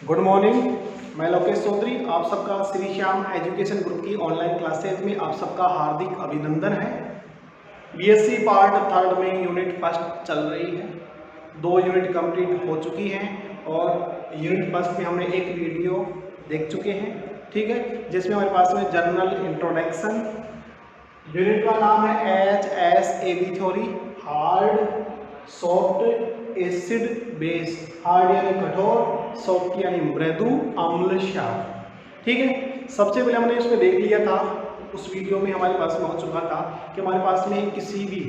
Good morning. मैं लोकेश चौधरी, आप सबका श्री श्याम एजुकेशन ग्रुप की ऑनलाइन क्लासेज में आप सबका हार्दिक अभिनंदन है। बीएससी पार्ट थर्ड में यूनिट फर्स्ट चल रही है। 2 यूनिट कंप्लीट हो चुकी हैं और यूनिट फर्स्ट में हमने एक वीडियो देख चुके हैं, ठीक है, जिसमें हमारे पास में जनरल इंट्रोडक्शन। यूनिट का नाम है HSAB theory, hard soft acid base. Hard यानी कठोर, सॉफ्ट यानी मृदु, अम्ल क्षार। ठीक है, सबसे पहले हमने इसमें देख लिया था, उस वीडियो में हमारे पास में हो चुका था कि हमारे पास में किसी भी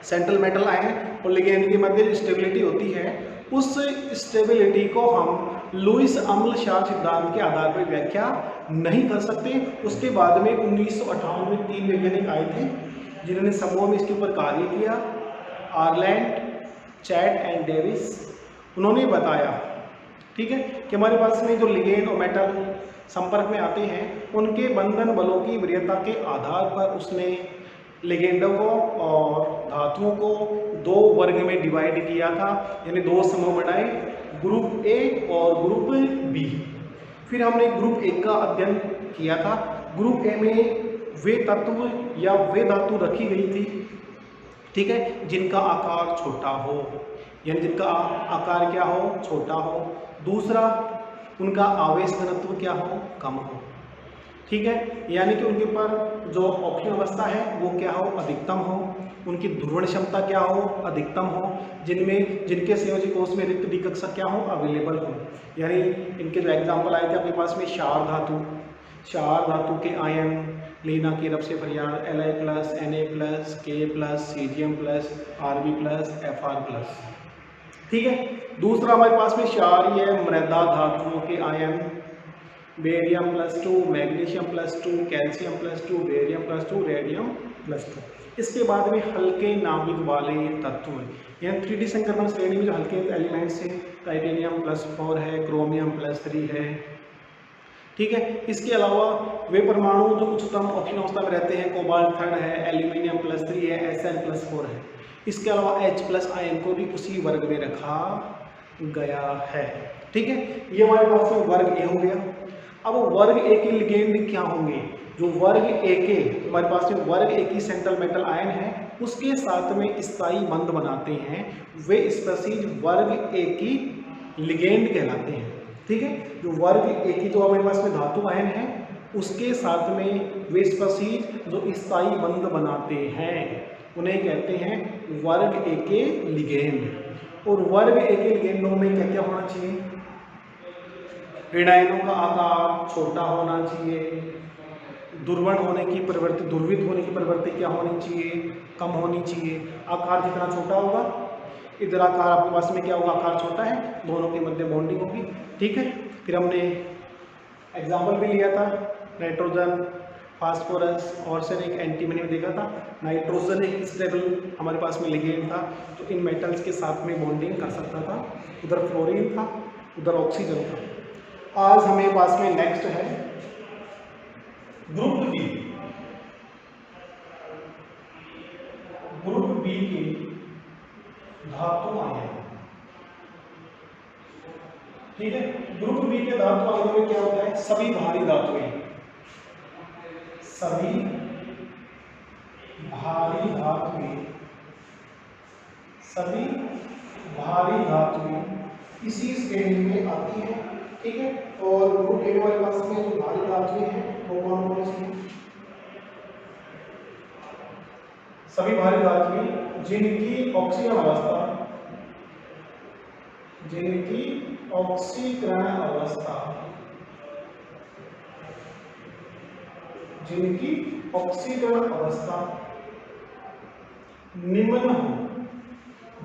सेंट्रल मेटल आयन और लिगेंड के मध्य स्टेबिलिटी होती है, उस स्टेबिलिटी को हम लुईस अम्ल क्षार सिद्धांत के आधार पर व्याख्या नहीं कर सकते। उसके बाद में 1958 में 3 वैज्ञानिक आए थे जिन्होंने समूह में इसके ऊपर कार्य किया, आर्लैंड, चैट एंड डेविस। उन्होंने बताया, ठीक है, कि हमारे पास में जो लिगेंड और मेटल संपर्क में आते हैं उनके बंधन बलों की वरीयता के आधार पर उसने लिगेंडों को और धातुओं को 2 वर्ग में डिवाइड किया था, यानी 2 समूह बनाए, ग्रुप ए और ग्रुप बी। फिर हमने ग्रुप ए का अध्ययन किया था। ग्रुप ए में वे तत्व या वे धातु रखी गई थी, ठीक है, जिनका आकार छोटा हो, यानी जिनका आकार क्या हो, छोटा हो। दूसरा, उनका आवेश घनत्व क्या हो, कम हो, ठीक है, यानी कि उनके ऊपर जो ऑप्शन अवस्था है वो क्या हो, अधिकतम हो। उनकी ध्रुवण क्षमता क्या हो, अधिकतम हो। जिनके संयोजी कोष में रिक्त डी कक्षा क्या हो, अवेलेबल हो। यानी इनके जो एग्जाम्पल आए थे अपने पास में, क्षार धातु के आयन लीना की रब से फरियाद, Li+, Na+, K+, Cgm+, Rb+, Fr+, ठीक है। दूसरा हमारे पास में क्षारीय मृदा धातुओं के आयन, बेरियम+2, मैग्नीशियम+2, कैल्शियम+2, बेरियम+2, रेडियम+2। इसके बाद में हल्के नाभिक वाले तत्व, यानी 3D संक्रमण श्रेणी में जो हल्के एलिमेंट्स हैं, टाइटेनियम+4 है, क्रोमियम+3 है, ठीक है। इसके अलावा वे परमाणु जो उच्चतम ऑक्सीजन अवस्था में रहते हैं, कोबाल्ट 3 है, एल्यूमिनियम+3 है, Sn+4 है। इसके अलावा H+ आयन को भी उसी वर्ग में रखा गया है, ठीक है। ये हमारे पास में वर्ग ए हो गया। अब वर्ग ए के लिगेंड क्या होंगे? जो वर्ग ए के हमारे पास में वर्ग ए की सेंट्रल मेटल आयन है, उसके साथ में स्थायी बंध बनाते हैं, वे स्पीशीज वर्ग ए की लिगेंड कहलाते हैं, ठीक है। जो वर्ग ए की जो हमारे पास में धातु आयन है, उसके साथ में वे स्पीशीज जो स्थायी बंध बनाते हैं, उन्हें कहते हैं वर्ग ए के लिगेंड। और वर्ग ए के लिगेंडों में क्या क्या होना चाहिए? ऋणायनों का आकार छोटा होना चाहिए, ध्रुवण होने की प्रवृत्ति, ध्रुवित होने की प्रवृत्ति क्या होनी चाहिए, कम होनी चाहिए। आकार जितना छोटा होगा, इधर आकार आपके पास में क्या होगा, आकार छोटा है, दोनों के मध्य बॉन्डिंग होगी, ठीक है। फिर हमने एग्जाम्पल भी लिया था, नाइट्रोजन, फास्फोरस, आर्सेनिक, एंटीमनी में देखा था। नाइट्रोजन एक स्टेबल हमारे पास में लिगेंड था जो इन मेटल्स के साथ में बॉन्डिंग कर सकता था। उधर फ्लोरीन था, उधर ऑक्सीजन था। आज हमें पास में नेक्स्ट है ग्रुप बी। ग्रुप बी के धातु आयन, ठीक है। ग्रुप बी के धातु आयनों में क्या होता है? सभी भारी धातुएं, सभी भारी धातुएं, सभी भारी धातुएं इसी श्रेणी में आती हैं, ठीक है। और ग्रुप ए वाले पास में जो भारी धातुएं हैं वो कौन कौन सी हैं? सभी भारी धातुएं जिनकी ऑक्सीकरण अवस्था, जिनकी ऑक्सीकरण अवस्था, जिनकी ऑक्सीकरण अवस्था निम्न हो,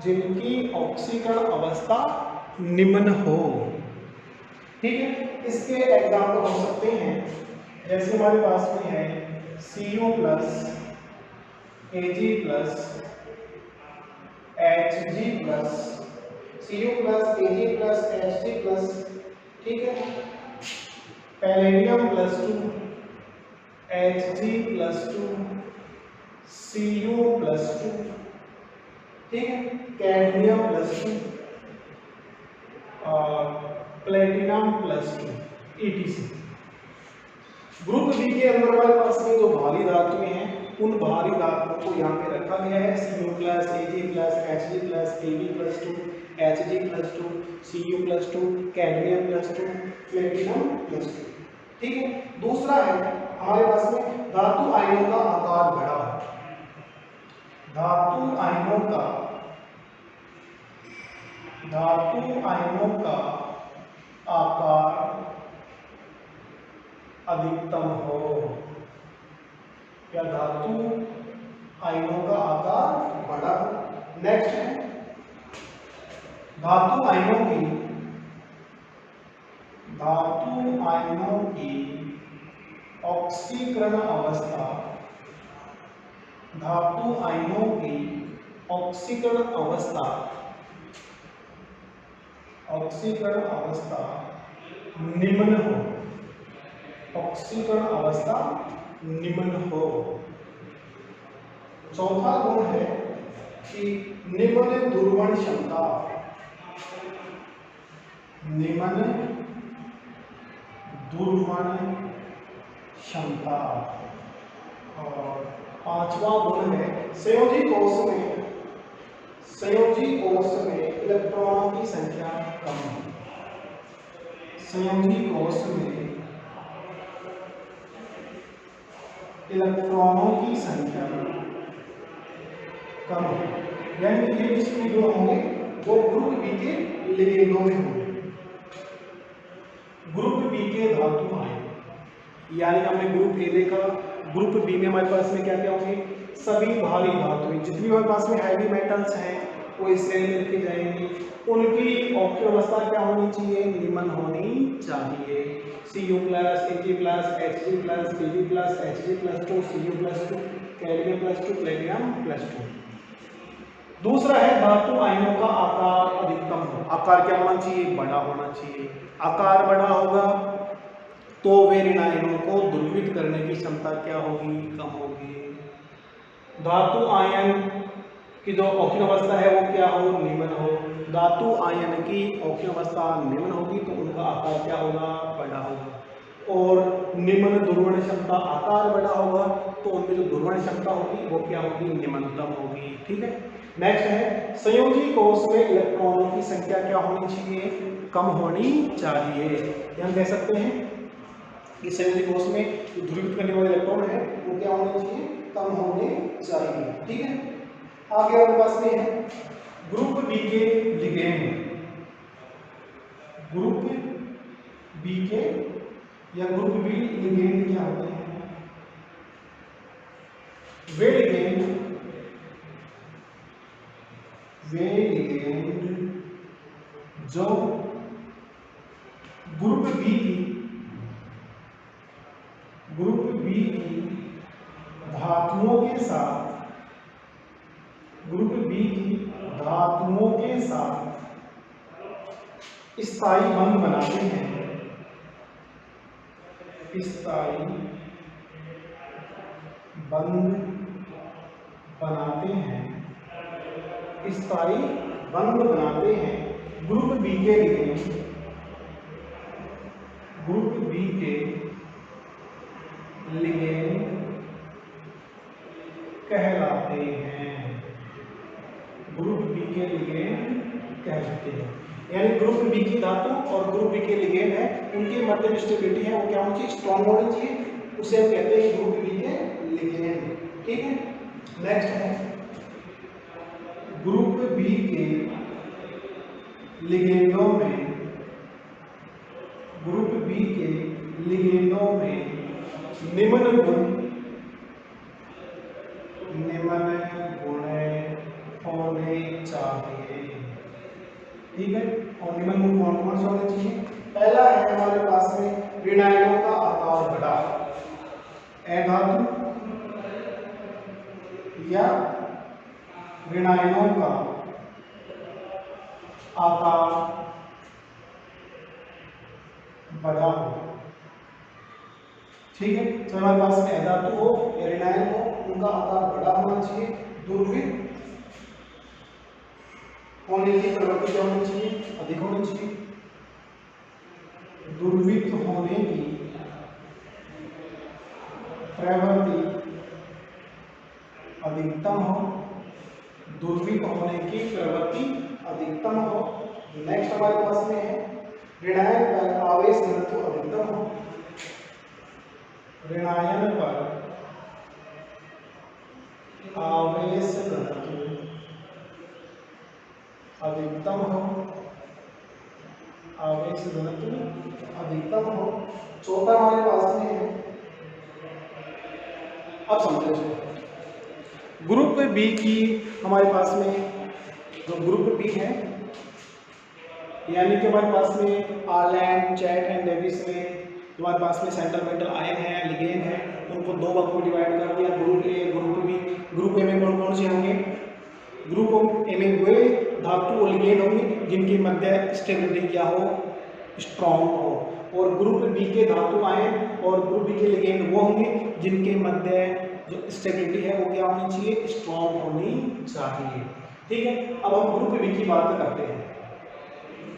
जिनकी ऑक्सीकरण अवस्था निम्न हो, ठीक है। इसके एग्जाम्पल हो सकते हैं, जैसे हमारे पास में है Cu+, Ag+, Hg+, Cu+, Ag+, Hg+, ठीक है। पैलेडियम+2, Hg+2, Cu+2, ठीक है। कैडमियम+2 और प्लेटिनम +2 ETC। ग्रुप बी के अंदर हमारे पास में जो भारी धातुएं हैं उन भारी धातुओं को यहाँ पे रखा गया है Cu+, Ag+, Hg+, Ab+2, Hg+2, Cu+2, कैडमियम+2, प्लेटिनम+2। ठीक है। दूसरा है हमारे पास में धातु आयनों का आकार बड़ा हो। धातु आयनों का आकार अधिकतम हो, या धातु आयनों का आकार बड़ा हो। नेक्स्ट है धातु आयनों की ऑक्सीकरण अवस्था, धातु आयनों की ऑक्सीकरण अवस्था निम्न हो, ऑक्सीकरण अवस्था निम्न हो। चौथा गुण है कि निम्न दुर्वण क्षमता, निम्न दुर्वण क्षमता। और पांचवा गुण है संयोजी कोष में इलेक्ट्रॉनों की संख्या कम है। संयोजी कोष में इलेक्ट्रॉनों की संख्या कम है, यानी ये जिसमें जो होंगे वो ग्रुप बी के लिगेंडों में होंगे। ग्रुप बी के धातु आयन, यानी हमने ग्रुप ए देखा, ग्रुप बी में हमारे पास में क्या क्या होंगे, सभी भारी धातुएं जितनी हमारे पास में हैवी मेटल्स हैं वो इस श्रेणी में लिखे जाएंगी। उनकी ऑक्सीकरण अवस्था क्या होनी चाहिए, निम्न होनी चाहिए। Cu+, Ag+, Hg+, Pb+, Hg+2, Cu+2, कैडमियम+2, प्लेटिनम+2। दूसरा है धातु आयनों का आकार अधिकतम हो। आकार क्या होना चाहिए, बड़ा होना चाहिए। आकार बड़ा होगा तो वे ऋण आयनों को ध्रुवित करने की क्षमता क्या होगी, कम होगी। धातु आयन की जो ऑक्सीकरण अवस्था है वो क्या हो, निम्न हो। धातु आयन की ऑक्सीकरण अवस्था निम्न होगी तो उनका आकार क्या होगा, बड़ा होगा। और निम्न ध्रुवण क्षमता, आकार बड़ा होगा तो उनमें जो ध्रुवण क्षमता होगी वो क्या होगी, निम्नतम होगी। ठीक है। नेक्स्ट है संयोजी कोष में इलेक्ट्रॉनों की संख्या क्या होनी चाहिए, कम होनी चाहिए। हम कह सकते हैं कि संयोजी कोष में जो ध्रुवित करने वाले इलेक्ट्रॉन है वो क्या होने चाहिए, कम होने चाहिए। ठीक है। आगे हमारे पास में है ग्रुप बी के लिगेंड। ग्रुप बी के या ग्रुप बी लिगेंड क्या होते हैं, वे लिगेंड जो ग्रुप बी की धातुओं के साथ, ग्रुप बी की धातुओं के साथ स्थायी बंध बनाते हैं, स्थायी बंध बनाते हैं, स्थायी बंध बनाते हैं। ग्रुप बी के लिगेंड, ग्रुप बी के लिगेंड कहलाते हैं, ग्रुप बी के लिगेंड कहलाते हैं। यानी ग्रुप बी की धातु और ग्रुप बी के लिगेंड है, उनके मध्य में स्टेबिलिटी है वो क्या होनी चाहिए, स्ट्रॉन्ग होनी चाहिए। उसे हम कहते हैं ग्रुप बी के लिगेंड। ठीक है। नेक्स्ट है ग्रुप बी के लिगेंडों में, ग्रुप बी के लिगेंडों में निम्न गुण होने चाहिए। ठीक है। और निम्न गुण कौन से होने चाहिए, पहला है हमारे पास में ऋण आयनों का आकार बड़ा, अधातु या ऋण आयनों का आकार बड़ा हो। ठीक है। तो हमारे पास में अधातु हो या ऋण आयन हो, उनका आकार बड़ा होना चाहिए, ध्रुवित होने की प्रवृत्ति क्या होनी चाहिए, अधिक होनी चाहिए। दुर्वित होने की प्रवृत्ति अधिकतम हो, दुर्वित होने की प्रवृत्ति अधिकतम हो। नेक्स्ट हमारे पास में है ऋणायन पर आवेश घनत्व अधिकतम हो, ऋणायन पर आवेश घनत्व अधिकतम हो, आवेश घनत्व अधिकतम हो। चौथा हमारे पास में है, अब समझो ग्रुप बी की हमारे पास में जो ग्रुप बी है, यानी कि हमारे पास में आर्लैंड, चैट एंड डेविस में हमारे पास में सेंट्रल मेटल आयन है, लिगेन है, उनको दो भागों में डिवाइड कर दिया, group A, group B. Group A में कौन कौन से होंगे? ग्रुप ए में वे धातु और लिगेन होंगे जिनकी मध्य स्टेबिलिटी क्या हो, स्ट्रॉन्ग हो, और ग्रुप बी के धातु आयन और ग्रुप बी के लिगेंड वो होंगे जिनके मध्य जो स्टेबिलिटी है वो क्या होनी चाहिए, स्ट्रॉन्ग होनी चाहिए। ठीक है, अब हम ग्रुप बी की बात करते हैं।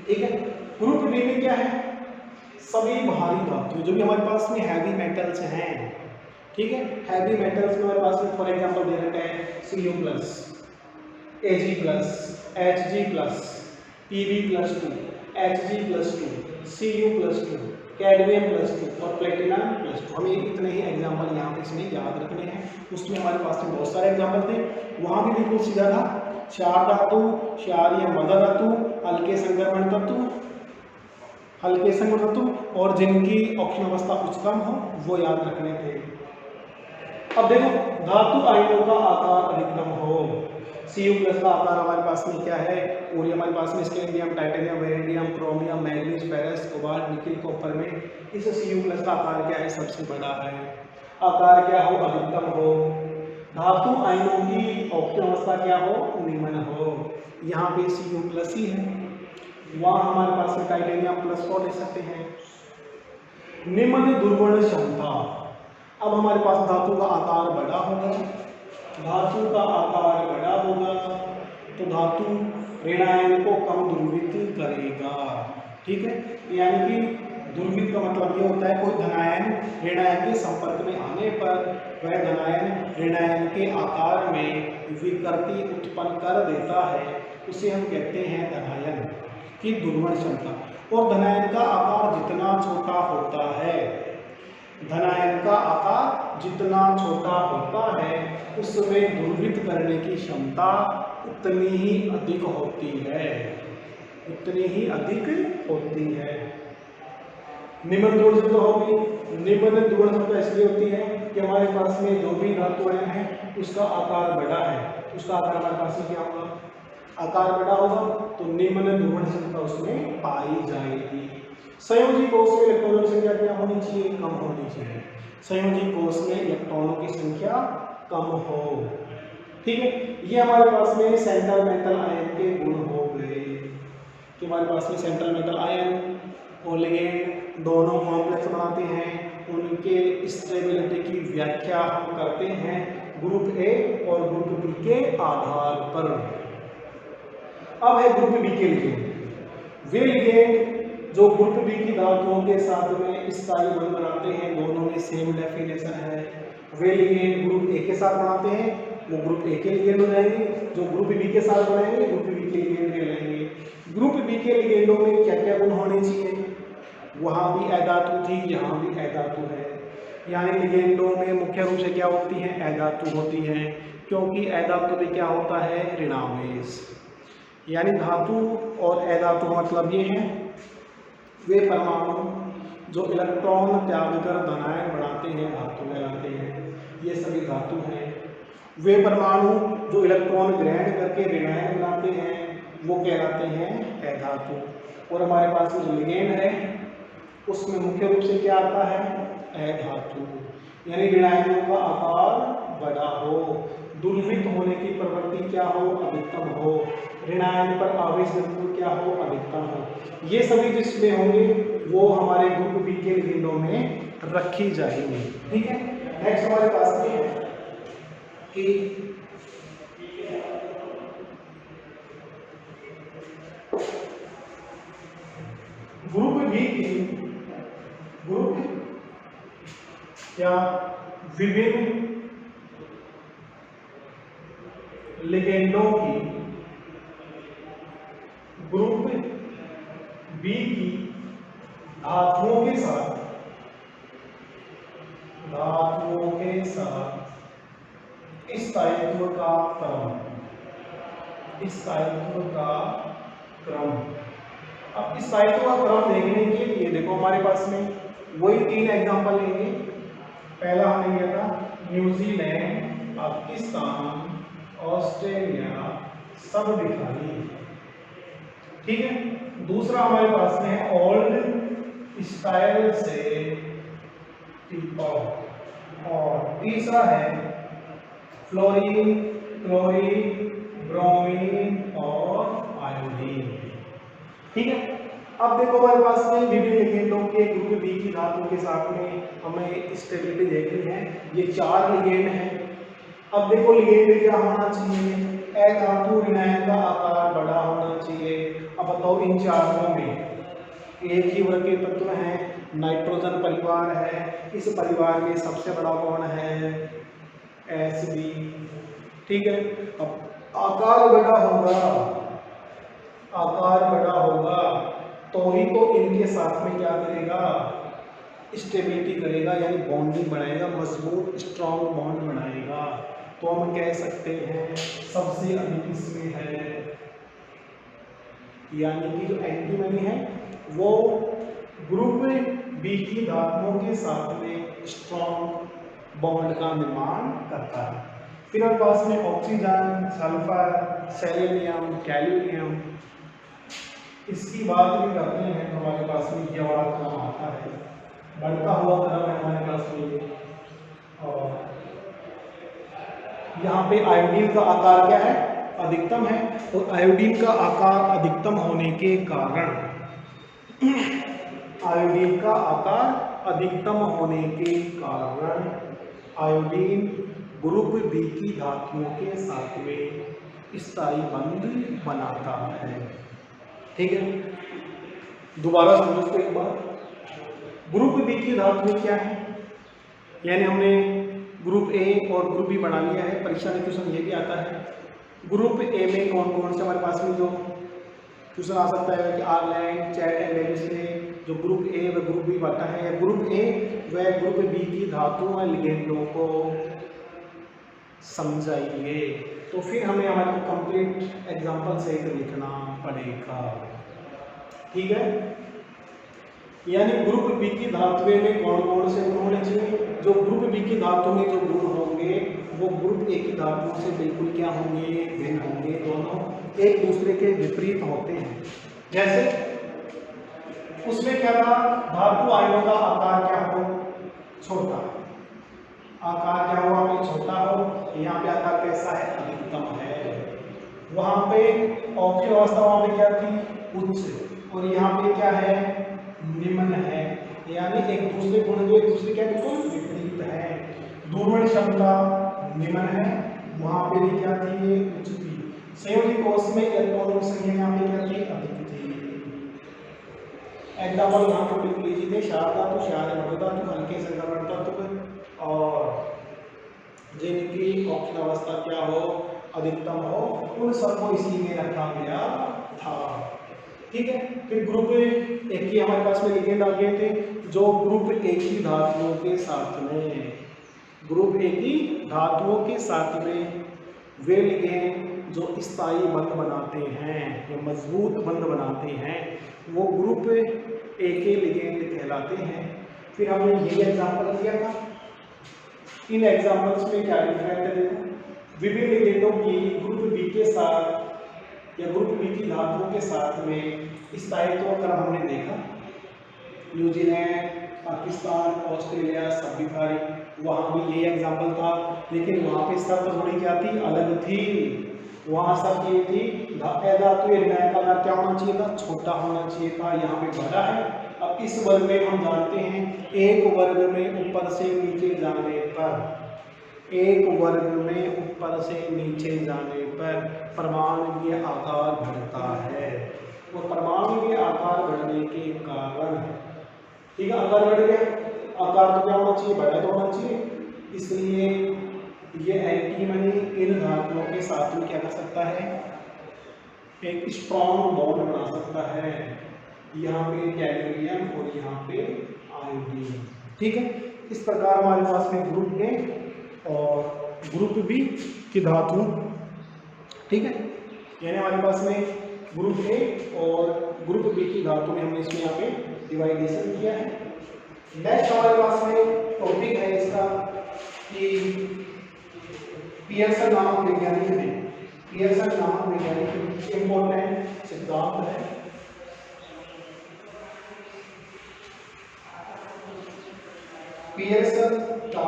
ठीक है, ग्रुप बी में क्या है, सभी भारी धातु जो भी हमारे पास में हैवी मेटल्स हैं। ठीक है, हैवी मेटल्स में हमारे पास में फॉर एग्जांपल दे रखा है Cu+, Ag+, Hg+, Pb+2, Hg+2, Cu+2, कैडमियम+2 और प्लेटिनम+2। हमें इतने ही एग्जाम्पल यहाँ पे इसमें याद रखने हैं। उसमें हमारे पास में बहुत सारे एग्जाम्पल थे, वहाँ भी बिल्कुल सीधा था, क्षार धातु, क्षारीय मृदा धातु, हल्के संक्रमण तत्व, हल्के संक्रमण तत्व और जिनकी ऑक्सीजन अवस्था उच्चतम हो वो याद रखने थे। अब देखो धातु आयनों का आकार अधिकतम हो, Cu+ का आकार हमारे पास में क्या है, और हमारे पास में scandium, titanium, vanadium, chromium, manganese, ferrous, cobalt, nickel, copper में इस Cu+ का आकार क्या है, सबसे बड़ा है। आकार क्या हो, अधिकतम हो। धातु आयनों की ऑक्सीजन अवस्था क्या हो, निम्न हो। यहाँ पे Cu+ ही है, वहाँ हमारे पास में टाइटेनियम+ को ले सकते हैं। निम्न दुर्बल क्षमता, अब हमारे पास धातु का आकार बड़ा होगा, धातु का आकार बड़ा होगा तो धातु ऋणायन को कम ध्रुवित करेगा। ठीक है, यानी कि ध्रुवित का मतलब ये होता है कोई धनायन ऋणायन के संपर्क में आने पर वह धनायन ऋणायन के आकार में विकृति उत्पन्न कर देता है, उसे हम कहते हैं धनायन की दुर्बल क्षमता। और धनायन का आकार जितना छोटा होता है, धनायन का आकार जितना छोटा होता है उसमें ध्रुवित करने की क्षमता उतनी ही अधिक होती है, उतनी ही अधिक होती है। निम्न ध्रुवण क्षमता होगी, निम्न ध्रुवण क्षमता इसलिए होती है कि हमारे पास में जो भी धातु आयन है उसका आकार बड़ा है, उसका आकार हमारे पास में क्या होगा, आकार बड़ा होगा तो निम्न ध्रुवण क्षमता उसमें पाई जाएगी। संयोजी कोष में इलेक्ट्रॉनों की संख्या क्या होनी चाहिए, कम होनी चाहिए। संयोजी कोष में इलेक्ट्रॉनों की संख्या कम हो। ठीक है, ये हमारे पास में सेंट्रल मेटल आयन के गुण हो गए कि हमारे पास में सेंट्रल मेटल आयन और लिगेंड दोनों कॉम्प्लेक्स बनाते हैं, उनके स्टेबिलिटी की व्याख्या हम करते हैं ग्रुप ए और ग्रुप बी के आधार पर। अब है ग्रुप बी के लिगेंड। वे लिगेंड जो ग्रुप बी की धातुओं के साथ में स्थायी बंध बनाते हैं, दोनों में सेम डेफिनेशन है। वे लिगेंड ग्रुप ए के साथ बनाते हैं, वो ग्रुप ए के लिगेंड हो जाएंगे, जो ग्रुप बी के साथ बनाएंगे ग्रुप बी के लिगेंड कहलाएंगे। ग्रुप बी के लिगेंडों में क्या क्या गुण होने चाहिए, वहाँ भी अधातु थी, यहाँ भी अधातु है। यानी लिगेंडों में मुख्य रूप से क्या होती है, अधातु होती है, क्योंकि अधातु में क्या होता है, ऋणावेश। यानी धातु और अधातु का मतलब ये है वे परमाणु जो इलेक्ट्रॉन त्याग कर धनायन बनाते हैं धातु कहलाते हैं, ये सभी धातु हैं। वे परमाणु जो इलेक्ट्रॉन ग्रहण करके ऋणायन बनाते हैं वो कहलाते हैं अधातु। और हमारे पास जो लिगेंड है उसमें मुख्य रूप से क्या आता है, अधातु। यानी ऋणायनों का आकार बड़ा हो, दुर्वित होने की प्रवृत्ति क्या हो, अधिकतम हो, ऋणायन पर आवेश घनत्व क्या हो, अधिकतम हो। ये सभी जिसमें होंगे वो हमारे ग्रुप बी के लिगेंडों में रखी जाएंगी। ठीक है, नेक्स्ट हमारे पास में है कि ग्रुप बी की या विभिन्न लिगेंडों की ग्रुप बी की धातुओं के साथ स्थायित्व का क्रम। अब स्थायित्व का क्रम देखने के लिए देखो हमारे पास में वही 3 एग्जांपल लेंगे। पहला हमने लिया था न्यूजीलैंड, पाकिस्तान, ऑस्ट्रेलिया, सब दिखा दिए, ठीक है। दूसरा हमारे पास में है ओल्ड स्टाइल से टिपॉट, और तीसरा है फ्लोरीन, क्लोरीन, ब्रोमीन और आयोडीन, ठीक है। अब देखो हमारे पास में विभिन्न लिगेंडों के ग्रुप बी की धातुओं के साथ में हमें स्टेबिलिटी देखनी है। ये 4 लिगेंड हैं। अब देखो लिगेंड क्या होना चाहिए, अधातु ऋणायन का आकार बड़ा होना चाहिए। अब बताओ इन चारों में एक ही वर्ग के तत्व हैं, नाइट्रोजन परिवार है, इस परिवार में सबसे बड़ा कौन है, Sb, ठीक है। अब आकार बड़ा होगा तो ही तो इनके साथ में क्या करेगा, स्टेबिलिटी करेगा, यानी बॉन्डिंग बनाएगा, मजबूत स्ट्रॉन्ग बॉन्ड बनाएगा। तो हम कह सकते हैं सबसे अधिक इसमें है, यानी कि जो एंटीमनी है वो ग्रुप बी की धातुओं के साथ में स्ट्रॉन्ग बॉन्ड का निर्माण करता है। फिर हमारे पास में ऑक्सीजन, सल्फर, सेलेनियम, गैलियम, इसकी बात भी करते हैं तो हमारे पास में ये वाला क्रम आता है, बढ़ता हुआ क्रम है हमारे पास में ये। और यहाँ पे आयोडीन का आकार क्या है, अधिकतम है, और आयोडीन का आकार अधिकतम होने के कारण आयोडीन का आकार अधिकतम होने के कारण आयोडीन ग्रुप बी की धातुओं के साथ में स्थायी बंध बनाता है, ठीक है। दोबारा समझो इसको एक बार। ग्रुप बी की धातुएं क्या है, यानी हमने ग्रुप ए और ग्रुप बी बना लिया है। परीक्षा में क्वेश्चन ये भी आता है ग्रुप ए में कौन कौन से हमारे पास में जो क्वेश्चन आ सकता है कि आर्लैंड, चैट एंड लेविस ने जो ग्रुप ए व ग्रुप बी बांटा है, या ग्रुप ए व ग्रुप बी की धातुओं व लिगेंडों को समझाइए। तो फिर हमें हमारे कंप्लीट एग्जांपल से लिखना पड़ेगा, ठीक है। यानी ग्रुप बी की धातुएं में कौन कौन से गुण होने चाहिए, जो ग्रुप बी की धातु में जो गुण होंगे वो ग्रुप ए की धातुओं से बिल्कुल क्या होंगे, भिन्न होंगे, दोनों एक दूसरे के विपरीत होते हैं। जैसे उसमें क्या था, धातु आयनों का आकार क्या हो, छोटा, आकार क्या हुआ पे छोटा हो, यहाँ पे आकार कैसा है, अधिकतम है। वहां पे औक्य अवस्था वहां पे क्या थी, उच्च, और यहाँ पे क्या है, निम्न है, यानी एक दूसरे गुण जो एक दूसरे के बिल्कुल विपरीत है। दूरवण क्षमता निम्न है, वहां पे भी क्या थी, उच्च थी। संयोजी कोष में इलेक्ट्रॉनों की संख्या यहाँ पे क्या थी, अधिक थी। एग्जाम्पल यहाँ पे लिख लीजिए थे, क्षार धातु, क्षार धातु, हल्के संक्रमण तत्व, और जिनकी औक्य अवस्था क्या हो, अधिकतम हो, उन सबको इसी में रखा गया था, ठीक है। फिर ग्रुप एक ही हमारे पास में लिगेंड आ गए थे, जो ग्रुप एक ही धातुओं के साथ में, ग्रुप एक ही धातुओं के साथ में वे लिगेंड जो स्थायी बंध बनाते हैं या मजबूत बंध बनाते हैं, वो ग्रुप एक ही लिगेंड कहलाते हैं। फिर हमने यही एग्जाम्पल दिया था। इन एग्जाम्पल्स में क्या डिफरेंट है, देखो विभिन्न लिगेंडों की ग्रुप बी के साथ या ग्रुप बी की धातुओं के साथ में स्थायित्व क्रम हमने देखा। न्यूजीलैंड, पाकिस्तान, ऑस्ट्रेलिया, सब दिखा रही, वहाँ भी यही एग्जाम्पल था, लेकिन वहाँ पे शर्त थोड़ी क्या थी, अलग थी। वहाँ शर्त ये थी धातु निर्णय का क्या होना चाहिए था, छोटा होना चाहिए था, यहाँ पे बड़ा है। अब इस वर्ग में हम जानते हैं एक वर्ग में ऊपर से नीचे जाने पर, एक वर्ग में ऊपर से नीचे जाने पर परमाणु के आकार बढ़ता है, और परमाणु के आकार बढ़ने के कारण, ठीक है, आकार बढ़ गया। आकार तो क्या होना चाहिए, बड़ा तो होना चाहिए, इसलिए ये एंटीमनी इन धातुओं के साथ में क्या कर सकता है, एक स्ट्रॉन्ग बॉन्ड बना सकता है। यहाँ पे कैडमियम और यहाँ पे आयोडीन। ठीक है, इस प्रकार हमारे पास में ग्रुप ए और ग्रुप बी की धातु, ठीक है, यानी हमारे पास में ग्रुप ए और ग्रुप बी की धातु में हमने इसमें यहाँ पे डिवाइडेशन किया है। नेक्स्ट हमारे पास में टॉपिक है इसका कि पियर्सन नामक वैज्ञानिक ने, पियर्सन नामक वैज्ञानिक इंपॉर्टेंट सिद्धांत है। पियर्सन का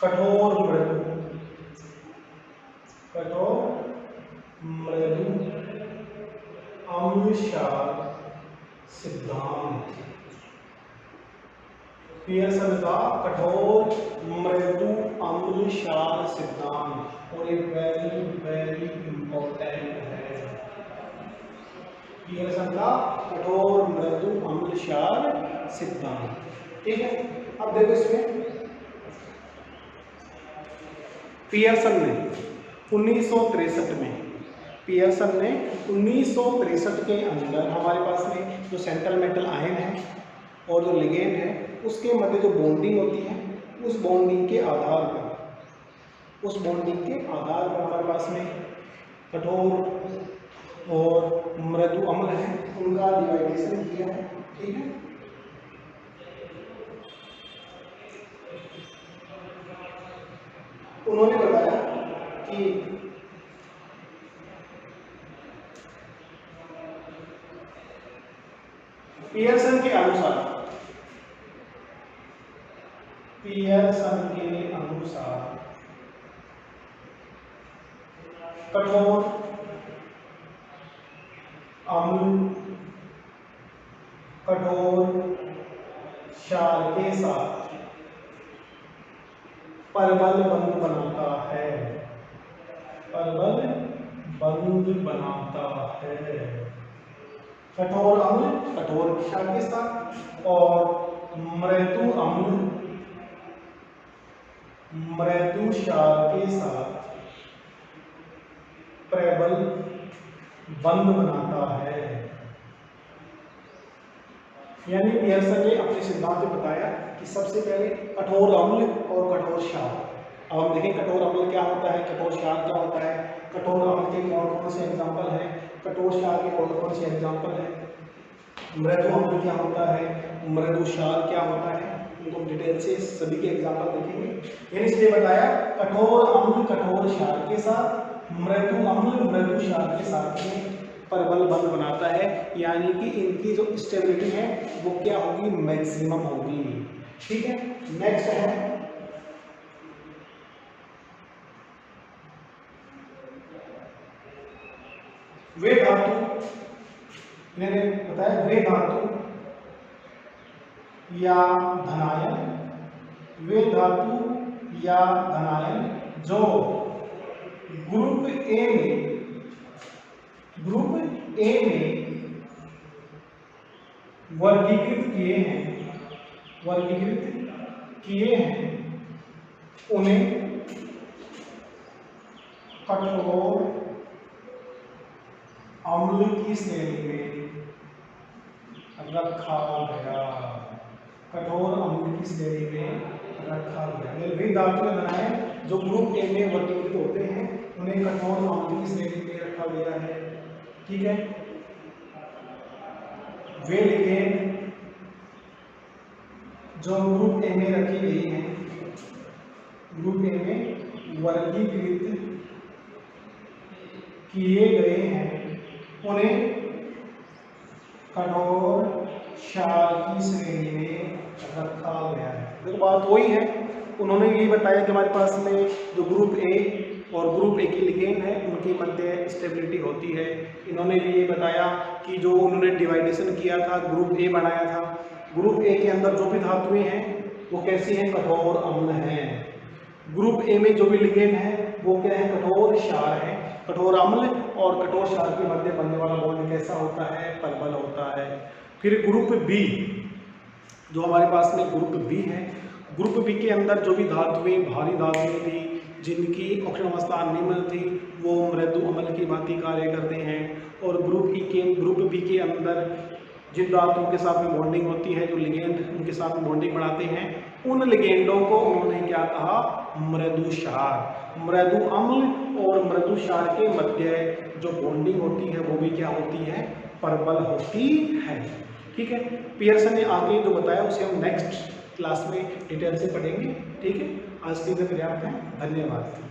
कठोर मृदु अम्लक्षार सिद्धांत। पियर्सन का कठोर मृदु अम्लक्षार सिद्धांत, और ये वेरी वेरी इंपॉर्टेंट है। पियर्सन का कठोर मृदु अम्लक्षार सिद्धांत। ठीक है, अब देखो इसमें पियर्सन ने 1963 में, पियर्सन ने 1963 के अंदर हमारे पास में जो सेंट्रल मेटल आयन है और जो लिगेंड है उसके मध्य जो बॉन्डिंग होती है, उस बॉन्डिंग के आधार पर हमारे पास में कठोर और मृदु अम्ल है, उनका डिवाइडेशन किया है। ठीक है, उन्होंने बताया कि पियर्सन के अनुसार कठोर अम्ल कठोर क्षार के साथ परबल बंध बनाता है, कठोर अम्ल कठोर क्षार के साथ और मृदु अम्ल मृदु क्षार के साथ प्रबल बंध बनाता है। यानी पियर्सन ने अपने सिद्धांत में बताया कि सबसे पहले कठोर अम्ल और कठोर क्षार। अब हम देखें कठोर अम्ल क्या होता है, कठोर क्षार क्या होता है। कठोर अम्ल के कौन कौन से एग्जाम्पल हैं, कठोर क्षार के कौन कौन से एग्जाम्पल हैं, मृदु अम्ल क्या होता है, मृदु क्षार क्या होता है, उनको डिटेल से सभी के एग्जाम्पल देखेंगे। यानी इसलिए बताया कठोर अम्ल कठोर क्षार के साथ, मृदु अम्ल मृदु क्षार के साथ में परबल बंध बनाता है, यानी कि इनकी जो स्टेबिलिटी है वो क्या होगी, मैक्सिमम होगी। ठीक है, नेक्स्ट है वे धातु, मैंने बताया वे धातु या धनायन, वे धातु या धनायन जो ग्रुप ए में वर्गीकृत किए हैं, उन्हें कठोर अम्ल की श्रेणी में रखा गया, कठोर अम्ल की श्रेणी में रखा गया। वे धातु बनाए जो ग्रुप ए में वर्गीकृत होते हैं, उन्हें कठोर अम्ल की श्रेणी में रखा गया है। ठीक है, वे लिगेंड जो ग्रुप ए में रखी गई है, ग्रुप ए में वर्गीकृत किए गए हैं, उन्हें कठोर क्षार की श्रेणी में रखा गया है। तो बात वही है, उन्होंने ये बताया कि हमारे पास में जो ग्रुप ए और ग्रुप ए की लिगेंड है उनके मध्य स्टेबिलिटी होती है। इन्होंने भी ये बताया कि जो उन्होंने डिवाइडेशन किया था, ग्रुप ए बनाया था, ग्रुप ए के अंदर जो भी धातुएं हैं वो कैसी हैं, कठोर अम्ल हैं। ग्रुप ए में जो भी लिगेंड है वो क्या है, कठोर क्षार है। कठोर अम्ल और कठोर क्षार के मध्य बनने वाला बॉन्ड कैसा होता है, परबल होता है। फिर ग्रुप बी, जो हमारे पास में ग्रुप बी है, ग्रुप बी के अंदर जो भी धातुएं, भारी धातुएं थी जिनकी ऑक्सीजन अवस्था निम्न थी, वो मृदु अम्ल की भांति कार्य करते हैं। और ग्रुप बी के अंदर जिन धातुओं के साथ में बॉन्डिंग होती है, जो लिगेंड उनके साथ में बॉन्डिंग बढ़ाते हैं, उन लिगेंडों को उन्होंने क्या कहा, मृदु क्षार। मृदु अम्ल और मृदु क्षार के मध्य जो बॉन्डिंग होती है वो भी क्या होती है, परबल होती है। ठीक है, पियर्सन ने आगे जो बताया उसे हम नेक्स्ट क्लास में डिटेल से पढ़ेंगे। ठीक है, आज के लिए पर्याप्त है। धन्यवाद।